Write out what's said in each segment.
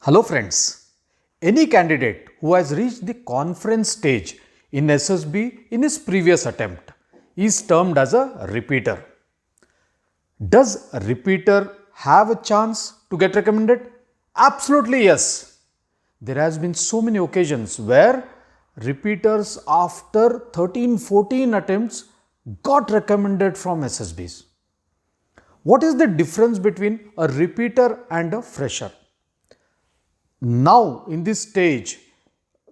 Hello friends, any candidate who has reached the conference stage in SSB in his previous attempt is termed as a repeater. Does a repeater have a chance to get recommended? Absolutely yes. There has been so many occasions where repeaters after 13-14 attempts got recommended from SSBs. What is the difference between a repeater and a fresher? Now in this stage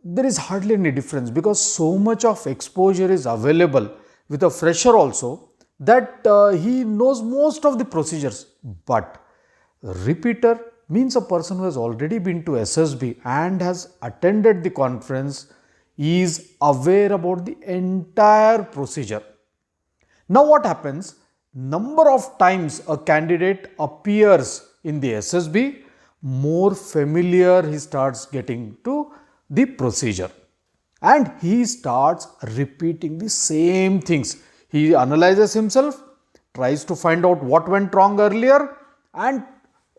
there is hardly any difference because so much of exposure is available with a fresher also that he knows most of the procedures, but repeater means a person who has already been to SSB and has attended the conference is aware about the entire procedure. Now what happens? Number of times a candidate appears in the SSB, more familiar he starts getting to the procedure and he starts repeating the same things. He analyzes himself, tries to find out what went wrong earlier, and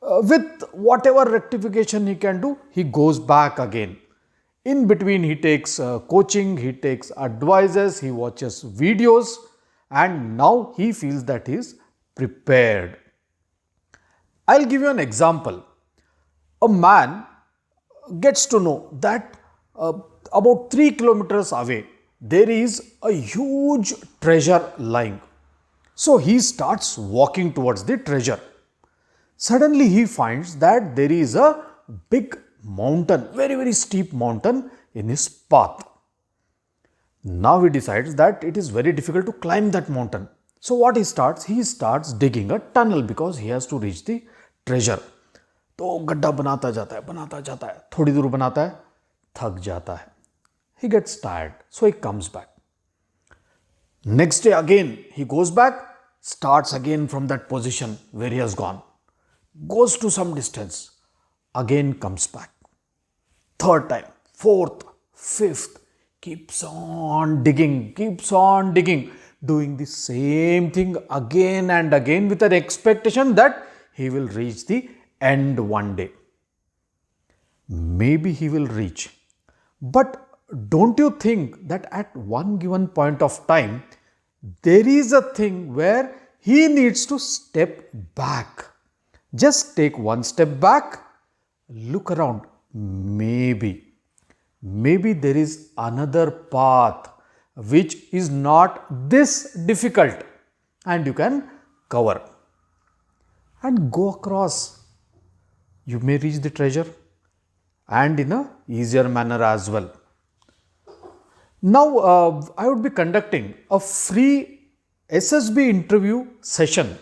with whatever rectification he can do, he goes back again. In between he takes coaching, he takes advices, he watches videos, and now he feels that he is prepared. I'll give you an example. A man gets to know that about 3 kilometers away there is a huge treasure lying. So he starts walking towards the treasure. Suddenly he finds that there is a big mountain, very steep mountain in his path. Now he decides that it is very difficult to climb that mountain. So what he starts digging a tunnel because he has to reach the treasure. तो गड्ढा बनाता जाता है, थोड़ी दूर बनाता है, थक जाता है. He gets tired, so he comes back. Next day again he goes back, starts again from that position where he has gone, goes to some distance, again comes back. Third time, fourth, fifth, keeps on digging, doing the same thing again and again with an expectation that he will reach the end one day. Maybe he will reach. But don't you think that at one given point of time, there is a thing where he needs to step back. Just take one step back, look around. Maybe there is another path which is not this difficult and you can cover and go across. You may reach the treasure and in a easier manner as well. Now I would be conducting a free SSB interview session.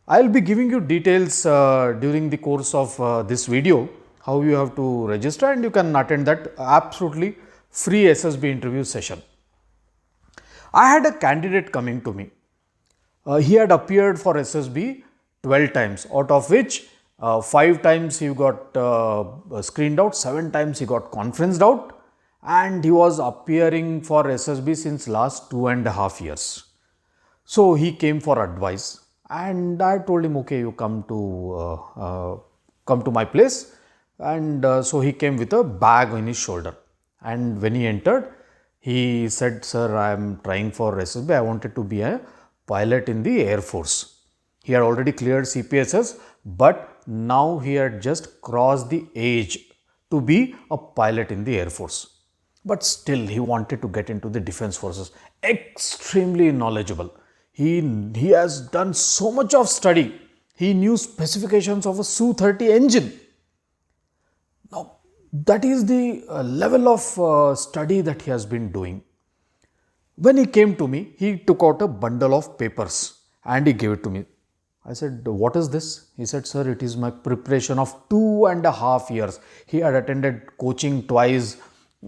I will be giving you details during the course of this video, how you have to register, and you can attend that absolutely free SSB interview session. I had a candidate coming to me. He had appeared for SSB 12 times, out of which 5 times he got screened out, 7 times he got conferenced out, and he was appearing for SSB since last 2.5 years. So he came for advice and I told him, okay, you come to my place. And so he came with a bag on his shoulder, and when he entered he said, sir, I am trying for SSB, I wanted to be a pilot in the Air Force. He had already cleared CPSS, but now he had just crossed the age to be a pilot in the Air Force. But still he wanted to get into the defense forces. Extremely knowledgeable. He has done so much of study. He knew specifications of a Su-30 engine. Now that is the level of study that he has been doing. When he came to me, he took out a bundle of papers and he gave it to me. I said, what is this? He said, sir, it is my preparation of 2.5 years. He had attended coaching twice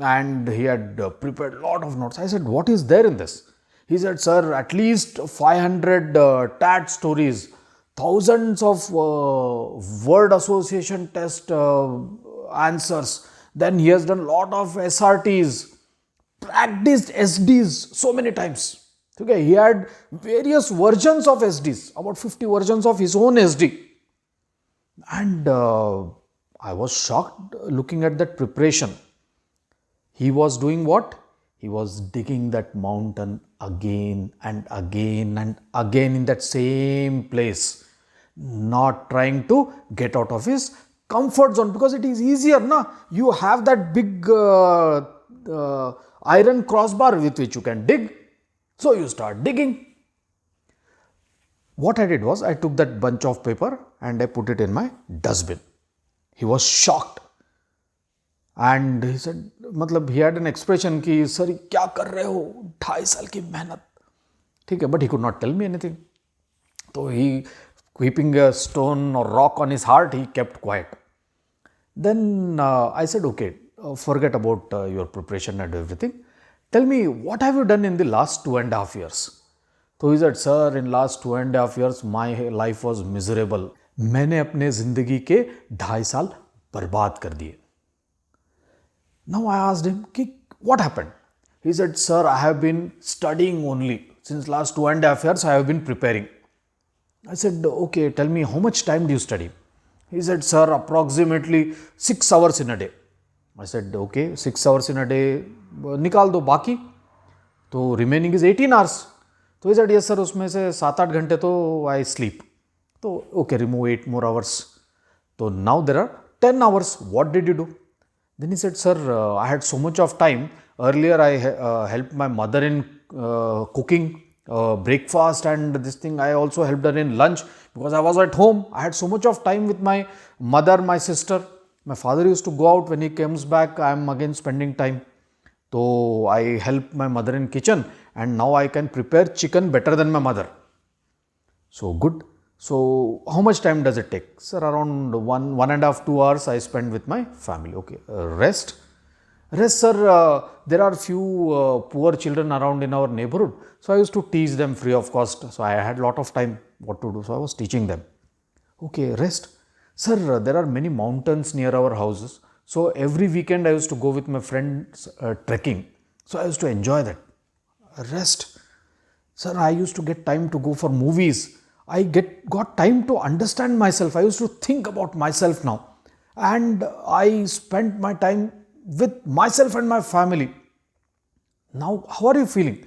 and he had prepared a lot of notes. I said, what is there in this? He said, sir, at least 500 TAT stories, thousands of word association test answers. Then he has done a lot of SRTs, practiced SDs so many times. Okay, he had various versions of SDs, about 50 versions of his own SD. And I was shocked looking at that preparation. He was doing what? He was digging that mountain again and again and again in that same place, not trying to get out of his comfort zone because it is easier. Na? You have that big iron crossbar with which you can dig. So you start digging. What I did was I took that bunch of paper and I put it in my dustbin. He was shocked. And he said, मतलब he had an expression कि sir क्या कर रहे हो 2.5 साल की मेहनत ठीक है but he could not tell me anything. So he keeping a stone or rock on his heart he kept quiet. Then I said okay forget about your preparation and everything. Tell me what have you done in the last 2.5 years? So he said sir in last 2.5 years my life was miserable. मैंने अपने जिंदगी के 2.5 साल बर्बाद कर दिए. Now I asked him, what happened? He said, sir, I have been studying only. Since last 2.5 years, I have been preparing. I said, okay, tell me, how much time do you study? He said, sir, approximately 6 hours in a day. I said, okay, 6 hours in a day, निकाल दो बाकी. तो remaining is 18 hours. तो he said, yes, sir, उसमें से 7-8 घंटे तो I sleep. तो okay, remove 8 more hours. So now there are 10 hours. What did you do? Then he said, sir, I had so much of time. Earlier, I helped my mother in cooking breakfast and this thing. I also helped her in lunch because I was at home. I had so much of time with my mother, my sister. My father used to go out. When he comes back, I am again spending time. So I helped my mother in kitchen and now I can prepare chicken better than my mother. So good. So how much time does it take? Sir, around 1.5, 2 hours I spend with my family. Okay. Rest? Rest, sir, there are few poor children around in our neighborhood. So I used to teach them free of cost. So I had lot of time what to do. So I was teaching them. Okay, rest. Sir, there are many mountains near our houses. So every weekend I used to go with my friends trekking. So I used to enjoy that. Rest. Sir, I used to get time to go for movies. I got time to understand myself. I used to think about myself now. And I spent my time with myself and my family. Now, how are you feeling?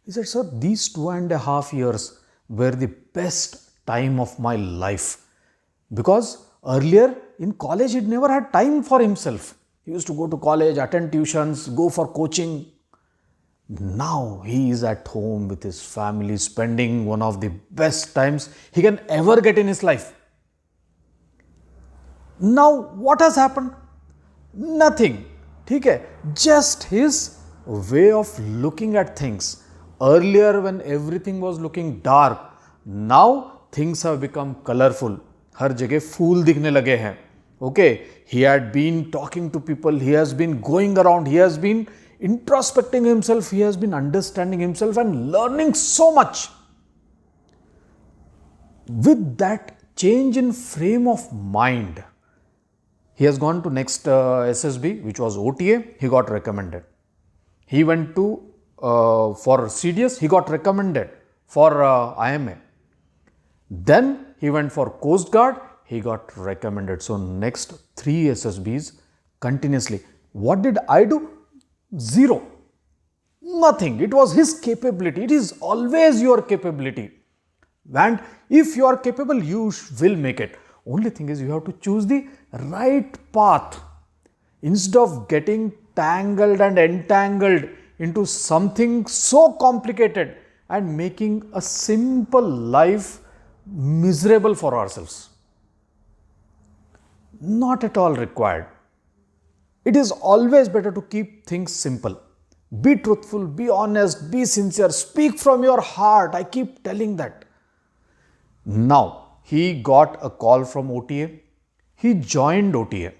He said, sir, these 2.5 years were the best time of my life. Because earlier in college, he never had time for himself. He used to go to college, attend tuitions, go for coaching. Now he is at home with his family, spending one of the best times he can ever get in his life. Now what has happened? Nothing. Okay? Just his way of looking at things. Earlier when everything was looking dark, now things have become colorful. हर जगह फूल दिखने लगे हैं. Okay, he had been talking to people, he has been going around, he has been introspecting himself, he has been understanding himself and learning so much. With that change in frame of mind, he has gone to next SSB, which was OTA, he got recommended. He went to for CDS, he got recommended for IMA. Then he went for Coast Guard, he got recommended. So next 3 SSBs continuously. What did I do? Zero. Nothing. It was his capability. It is always your capability. And if you are capable, you will make it. Only thing is you have to choose the right path. Instead of getting tangled and entangled into something so complicated and making a simple life miserable for ourselves. Not at all required. It is always better to keep things simple. Be truthful, be honest, be sincere, speak from your heart. I keep telling that. Now, he got a call from OTA. He joined OTA.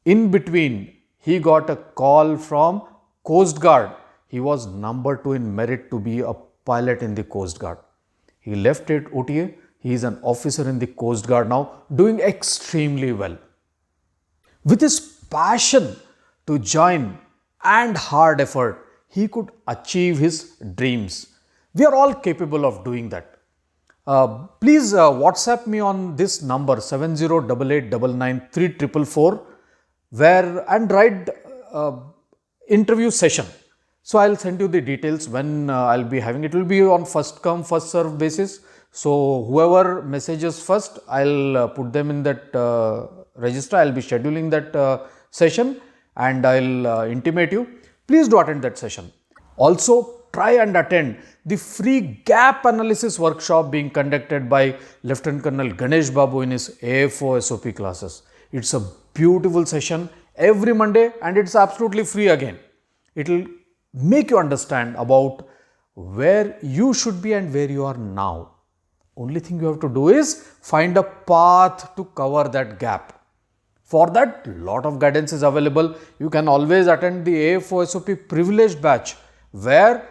In between, he got a call from Coast Guard. He was number 2 in merit to be a pilot in the Coast Guard. He left it OTA. He is an officer in the Coast Guard now, doing extremely well. With his passion to join and hard effort, he could achieve his dreams. We are all capable of doing that. Please WhatsApp me on this number 7088993444 where and write interview session. So I'll send you the details when I'll be having it. Will be on first come first serve basis. So whoever messages first, I'll put them in that register. I'll be scheduling that session and I'll intimate you. Please do attend that session. Also try and attend the free gap analysis workshop being conducted by Lieutenant Colonel Ganesh Babu in his AFO SOP classes. It's a beautiful session every Monday and it's absolutely free again. It will make you understand about where you should be and where you are now. Only thing you have to do is find a path to cover that gap. For that, lot of guidance is available. You can always attend the AFO SOP privileged batch where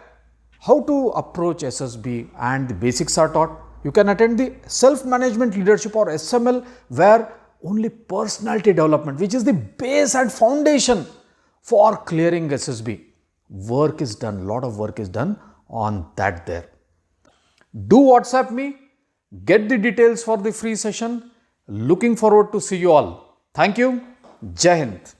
how to approach SSB and the basics are taught. You can attend the self-management leadership or SML where only personality development, which is the base and foundation for clearing SSB. Work is done, lot of work is done on that there. Do WhatsApp me, get the details for the free session. Looking forward to see you all. Thank you. Jai Hind.